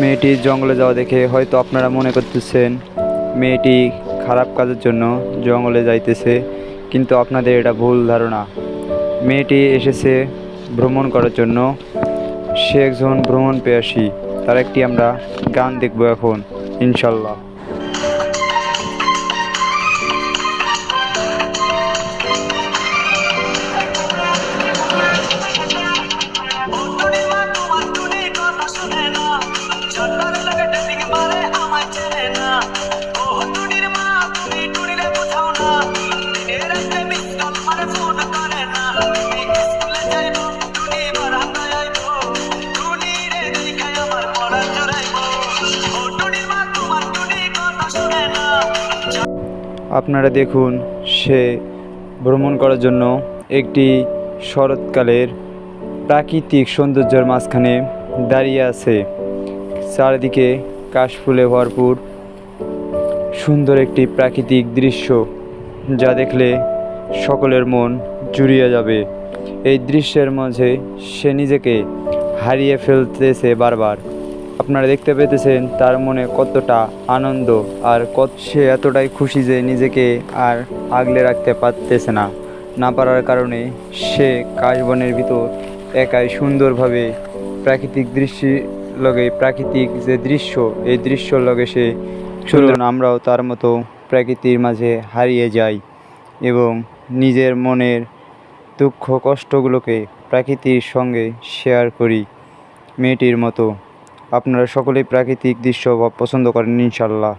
মেয়েটি জঙ্গলে যাওয়া দেখে হয়তো আপনারা মনে করতেছেন মেয়েটি খারাপ কাজের জন্য জঙ্গলে যাইতেছে, কিন্তু আপনাদের এটা ভুল ধারণা। মেয়েটি এসেছে ভ্রমণ করার জন্য। সে একজন ভ্রমণ পেয়াসী। তার একটি আমরা গান দেখব এখন, ইনশাল্লাহ। আপনারা দেখুন, সে ভ্রমণ করার জন্য একটি শরৎকালের প্রাকৃতিক সৌন্দর্যের মাঝখানে দাঁড়িয়ে আছে। চারিদিকে কাশফুলে ভরপুর সুন্দর একটি প্রাকৃতিক দৃশ্য, যা দেখলে সকলের মন জুড়িয়ে যাবে। এই দৃশ্যের মাঝে সে নিজেকে হারিয়ে ফেলতেছে বারবার। আপনারা দেখতে পেতেছেন তার মনে কতটা আনন্দ, আর সে এতটাই খুশি যে নিজেকে আর আগলে রাখতে পারতেছে না পারার কারণে সে কাশবনের ভিতর একাই সুন্দরভাবে প্রাকৃতিক প্রাকৃতিক যে দৃশ্য, এই দৃশ্যর লগে সে চলুন আমরাও তার মতো প্রকৃতির মাঝে হারিয়ে যাই এবং নিজের মনের দুঃখ কষ্টগুলোকে প্রকৃতির সঙ্গে শেয়ার করি মেয়েটির মতো। আপনারা সকলেই প্রাকৃতিক দৃশ্য পছন্দ করেন, ইনশাল্লাহ।